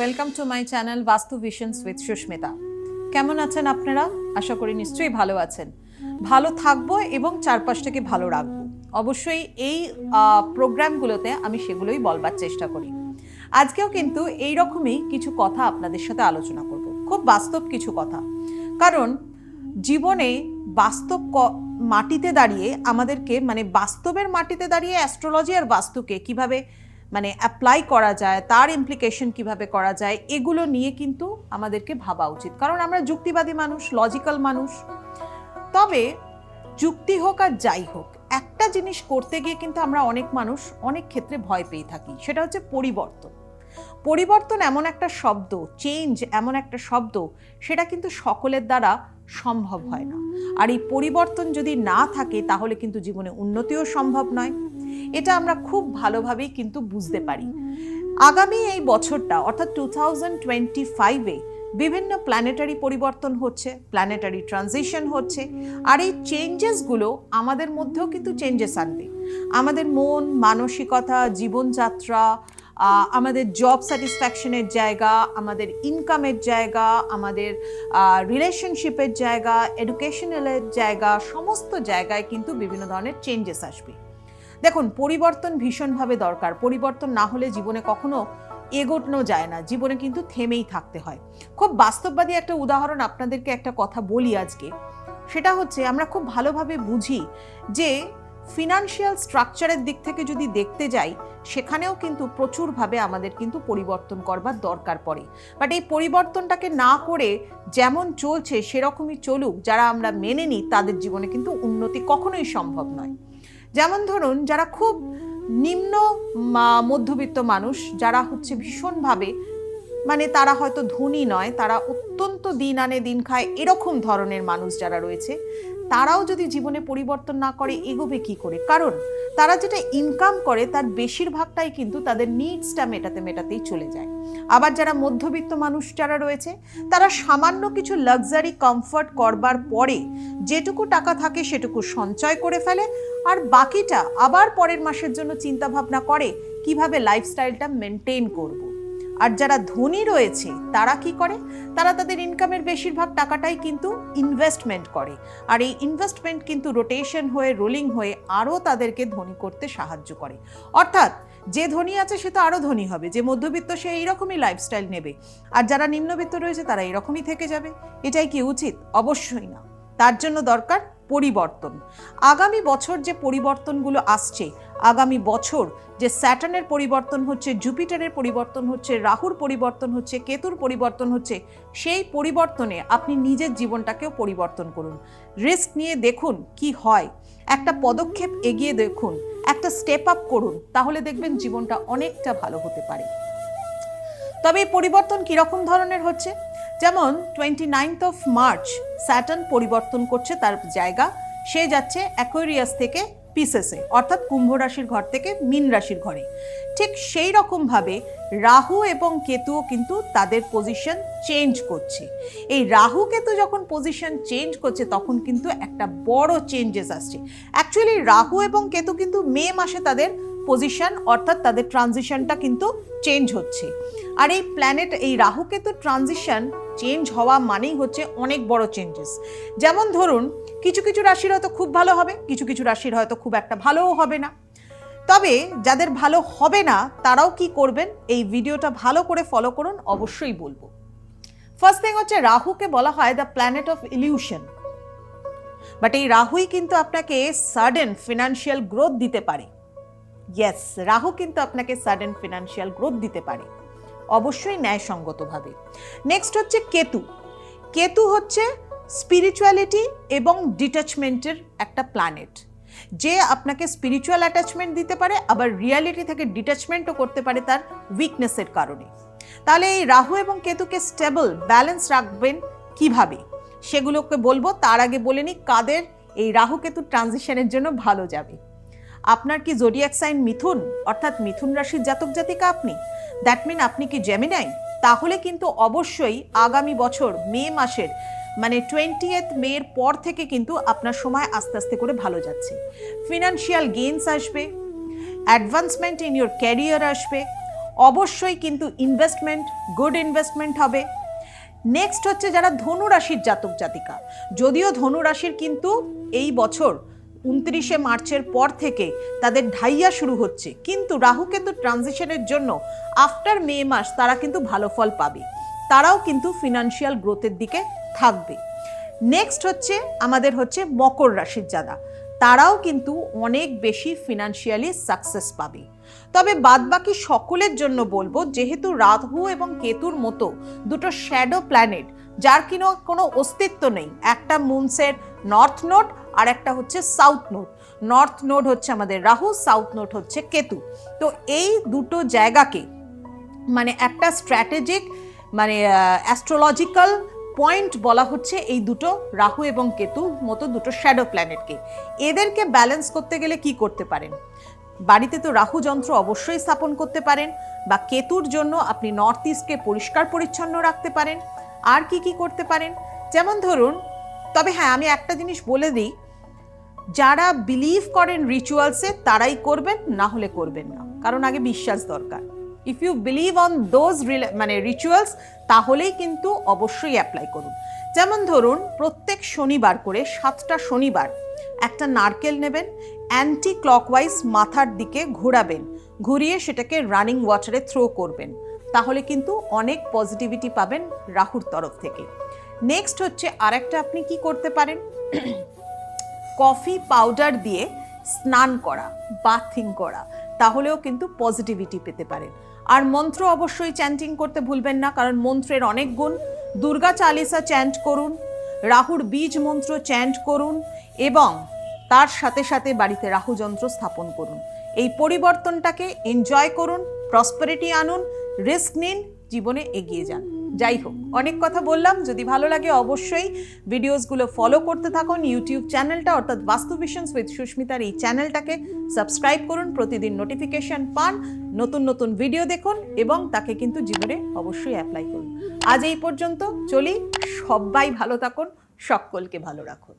Welcome to my channel বাস্তু visions with Susmita. কেমন আছেন আপনারা? আশা করি নিশ্চয়ই ভালো আছেন। ভালো থাকবো এবং চারপাশটাকে ভালো রাখবো। অবশ্যই এই প্রোগ্রামগুলোতে আমি সেগুলোই বলবার চেষ্টা করি। আজকেও কিন্তু এই রকমই কিছু কথা আপনাদের সাথে আলোচনা করব, খুব বাস্তব কিছু কথা। কারণ জীবনে বাস্তব মাটিতে দাঁড়িয়ে আমাদেরকে বাস্তবের মাটিতে দাঁড়িয়ে অ্যাস্ট্রোলজি আর বাস্তুকে কিভাবে অ্যাপ্লাই করা যায়, তার ইমপ্লিকেশন কিভাবে করা যায়, এগুলো নিয়ে কিন্তু আমাদেরকে ভাবা উচিত। কারণ আমরা যুক্তিবাদী মানুষ, লজিক্যাল মানুষ। তবে যুক্তি হোক আর যাই হোক, একটা জিনিস করতে গিয়ে কিন্তু আমরা অনেক মানুষ অনেক ক্ষেত্রে ভয় পেয়ে থাকি, সেটা হচ্ছে পরিবর্তন। পরিবর্তন এমন একটা শব্দ, চেঞ্জ এমন একটা শব্দ, সেটা কিন্তু সকলের দ্বারা সম্ভব হয় না। আর এই পরিবর্তন যদি না থাকে তাহলে কিন্তু জীবনে উন্নতিও সম্ভব নয়। এটা আমরা খুব ভালোভাবেই কিন্তু বুঝতে পারি। আগামী এই বছরটা অর্থাৎ 2025-এ বিভিন্ন প্ল্যানেটারি পরিবর্তন হচ্ছে, প্ল্যানেটারি ট্রানজিশন হচ্ছে। আর এই চেঞ্জেসগুলো আমাদের মধ্যেও কিন্তু চেঞ্জেস আনবে। আমাদের মন, মানসিকতা, জীবনযাত্রা, আমাদের জব স্যাটিসফ্যাকশনের জায়গা, আমাদের ইনকামের জায়গা, আমাদের রিলেশনশিপের জায়গা, এডুকেশনালের জায়গা, সমস্ত জায়গায় কিন্তু বিভিন্ন ধরনের চেঞ্জেস আসবে। দেখুন, পরিবর্তন ভীষণভাবে দরকার। পরিবর্তন না হলে জীবনে কখনো এগোনো যায় না, জীবনে কিন্তু থেমেই থাকতে হয়। খুব বাস্তববাদী একটা উদাহরণ আপনাদেরকে একটা কথা বলি আজকে। সেটা হচ্ছে, আমরা খুব ভালোভাবে বুঝি যে ফিনান্সিয়াল স্ট্রাকচারের দিক থেকে যদি দেখতে যাই, সেখানেও কিন্তু প্রচুরভাবে আমাদের কিন্তু পরিবর্তন করবার দরকার পড়ে। বাট এই পরিবর্তনটাকে না করে যেমন চলছে সেরকমই চলুক, যারা আমরা মেনে নিই, তাদের জীবনে কিন্তু উন্নতি কখনোই সম্ভব নয়। যেমন ধরুন, যারা খুব নিম্ন মধ্যবিত্ত মানুষ, যারা হচ্ছে ভীষণভাবে তারা হয়তো ধনী নয়, তারা অত্যন্ত দিন আনে দিন খায়, এরকম ধরনের মানুষ যারা রয়েছে, তারাও যদি জীবনে পরিবর্তন না করে এগোবে কি করে? কারণ তারা যেটা ইনকাম করে তার বেশিরভাগটাই কিন্তু তাদের নিডসটা মেটাতেই চলে যায়। আবার যারা মধ্যবিত্ত মানুষ যারা রয়েছে, তারা সামান্য কিছু লাক্সারি কমফর্ট করবার পরে যেটুকু টাকা থাকে সেটুকু সঞ্চয় করে ফেলে, আর বাকিটা আবার পরের মাসের জন্য চিন্তা ভাবনা করে কিভাবে লাইফস্টাইলটা মেনটেন করব। আর যারা ধনী রয়েছে তারা কি করে? তারা তাদের ইনকামের বেশিরভাগ টাকাটাই কিন্তু ইনভেস্টমেন্ট করে। আর এই ইনভেস্টমেন্ট কিন্তু রোটেশন হয়ে, রোলিং হয়ে আরও তাদেরকে ধনী করতে সাহায্য করে। অর্থাৎ যে ধনী আছে সে তো আরও ধনী হবে, যে মধ্যবিত্ত সে এইরকমই লাইফস্টাইল নেবে, আর যারা নিম্নবিত্ত রয়েছে তারা এরকমই থেকে যাবে। এটাই কি উচিত? অবশ্যই না। তার জন্য দরকার পরিবর্তন। আগামী বছর যে পরিবর্তনগুলো আসছে, আগামী বছর যে স্যাটার্নের পরিবর্তন হচ্ছে, জুপিটারের পরিবর্তন হচ্ছে, রাহুর পরিবর্তন হচ্ছে, কেতুর পরিবর্তন হচ্ছে, সেই পরিবর্তনে আপনি নিজের জীবনটাকেও পরিবর্তন করুন। রিস্ক নিয়ে দেখুন কি হয়, একটা পদক্ষেপ এগিয়ে দেখুন, একটা স্টেপ আপ করুন, তাহলে দেখবেন জীবনটা অনেকটা ভালো হতে পারে। তবে এই পরিবর্তন কিরকম ধরনের হচ্ছে? যেমন 29 মার্চ স্যাটার্ন পরিবর্তন করছে তার জায়গা, সে যাচ্ছে অ্যাকোয়ারিয়াস থেকে পিসেসে, অর্থাৎ কুম্ভ রাশির ঘর থেকে মীন রাশির ঘরে। ঠিক সেই রকমভাবে রাহু এবং কেতুও কিন্তু তাদের পজিশন চেঞ্জ করছে। এই রাহু কেতু যখন পজিশন চেঞ্জ করছে তখন কিন্তু একটা বড় চেঞ্জেস আসছে। অ্যাকচুয়ালি রাহু এবং কেতু কিন্তু মে মাসে তাদের পজিশন অর্থাৎ তাদের ট্রানজিশনটা কিন্তু চেঞ্জ হচ্ছে। আর এই প্ল্যানেট, এই রাহু কেতু ট্রানজিশন চেঞ্জ হওয়া মানেই হচ্ছে অনেক বড় চেঞ্জেস। যেমন ধরুন, কিছু কিছু রাশির হয়তো খুব ভালো হবে, কিছু কিছু রাশির হয়তো খুব একটা ভালোও হবে না। তবে যাদের ভালো হবে না তারাও কি করবেন, এই ভিডিওটা ভালো করে ফলো করুন, অবশ্যই বলবো। ফার্স্ট থিং হচ্ছে, রাহুকে বলা হয় the planet of illusion. But এই রাহুই কিন্তু আপনাকে সাডেন ফিনান্সিয়াল গ্রোথ দিতে পারে। ইয়েস, রাহু কিন্তু আপনাকে সাডেন ফিনান্সিয়াল গ্রোথ দিতে পারে, অবশ্যই ন্যায়সঙ্গতভাবে। নেক্সট হচ্ছে কেতু। কেতু হচ্ছে স্পিরিচুয়ালিটি এবং ডিট্যাচমেন্টের একটা প্ল্যানেট, যে আপনাকে স্পিরিচুয়াল অ্যাটাচমেন্ট দিতে পারে, আবার রিয়ালিটি থেকে ডিট্যাচমেন্টও করতে পারে তার উইকনেসের কারণে। তাহলে এই রাহু এবং কেতুকে স্টেবল, ব্যালেন্স রাখবেন কিভাবে, সেগুলোকে বলবো। তার আগে বলে নিই কাদের এই রাহু কেতু ট্রানজিশনের জন্য ভালো যাবে। আপনার কি জোডিয়াক সাইন মিথুন, অর্থাৎ মিথুন রাশির জাতক জাতিকা আপনি, দ্যাট মিন আপনি কি জেমিনাই, তাহলে কিন্তু অবশ্যই আগামী বছর মে মাসের 20th মের পর থেকে কিন্তু আপনার সময় আস্তে আস্তে করে ভালো যাচ্ছে। ফিনান্সিয়াল গেইনস আসবে, অ্যাডভান্সমেন্ট ইন ইউর ক্যারিয়ার আসবে, অবশ্যই কিন্তু ইনভেস্টমেন্ট, গুড ইনভেস্টমেন্ট হবে। নেক্সট হচ্ছে যারা ধনু রাশির জাতক জাতিকা, যদিও ধনু রাশির কিন্তু এই বছর 29শে মার্চের পর থেকে তাদের ঢাইয়া শুরু হচ্ছে, কিন্তু রাহু কেতু ট্রানজিশনের জন্য আফটার মে মাস তারা কিন্তু ভালো ফল পাবে, তারাও কিন্তু ফিনান্সিয়াল গ্রোথের দিকে থাকবে। নেক্সট হচ্ছে আমাদের হচ্ছে মকর রাশির যারা, তারাও কিন্তু অনেক বেশি ফিনান্সিয়ালি সাকসেস পাবে। তবে বাদবাকি সকলের জন্য বলবো, যেহেতু রাহু এবং কেতুর মতো দুটো শ্যাডো প্ল্যানেট যার কিনা কোনো অস্তিত্ব নেই, একটা মুনসের নর্থ নোড আর একটা হচ্ছে সাউথ নোড, নর্থ নোড হচ্ছে আমাদের রাহু, সাউথ নোড হচ্ছে কেতু, তো এই দুটো জায়গাকে মানে একটা স্ট্র্যাটেজিক মানে অ্যাস্ট্রোলজিক্যাল পয়েন্ট বলা হচ্ছে এই দুটো রাহু এবং কেতু মতো দুটো শ্যাডো প্ল্যানেটকে। এদেরকে ব্যালেন্স করতে গেলে কি করতে পারেন? বাড়িতে তো রাহু যন্ত্র অবশ্যই স্থাপন করতে পারেন, বা কেতুর জন্য আপনি নর্থ ইস্টকে পরিষ্কার পরিচ্ছন্ন রাখতে পারেন। আর কি কি করতে পারেন, যেমন ধরুন, তবে হ্যাঁ আমি একটা জিনিস বলে দিই, যারা বিলিভ করেন রিচুয়ালসে তারাই করবেন, না হলে করবেন না, কারণ আগে বিশ্বাস দরকার। If you believe on those মানে রিচুয়ালস, তাহলেই কিন্তু অবশ্যই অ্যাপ্লাই করুন। যেমন ধরুন, প্রত্যেক শনিবার করে 7টা শনিবার একটা নারকেল নেবেন, অ্যান্টি ক্লকওয়াইজ মাথার দিকে ঘোরাবেন, ঘুরিয়ে সেটাকে রানিং ওয়াটারে থ্রো করবেন, তাহলে কিন্তু অনেক পজিটিভিটি পাবেন রাহুর তরফ থেকে। নেক্সট হচ্ছে আরেকটা আপনি কি করতে পারেন, কফি পাউডার দিয়ে স্নান করা, বাথিং করা, তাহলেও কিন্তু পজিটিভিটি পেতে পারেন। আর মন্ত্র অবশ্যই চ্যান্টিং করতে ভুলবেন না, কারণ মন্ত্রের অনেক গুণ। দুর্গা চালিসা চ্যান্ট করুন, রাহুর বীজ মন্ত্র চ্যান্ট করুন, এবং তার সাথে সাথে বাড়িতে রাহু যন্ত্র স্থাপন করুন। এই পরিবর্তনটাকে এনজয় করুন, প্রসপারিটি আনুন, রিস্ক নিন, জীবনে এগিয়ে যান। যাই হোক, অনেক কথা বললাম। যদি ভালো লাগে অবশ্যই ভিডিওসগুলো ফলো করতে থাকুন। ইউটিউব চ্যানেলটা অর্থাৎ বাস্তু ভিশনস উইথ সুস্মিতার এই চ্যানেলটাকে সাবস্ক্রাইব করুন, প্রতিদিন নোটিফিকেশন পান, নতুন নতুন ভিডিও দেখুন এবং তাকে কিন্তু জীবনে অবশ্যই অ্যাপ্লাই করুন। আজ এই পর্যন্ত, চলি। সবাই ভালো থাকুন, সকলকে ভালো রাখুন।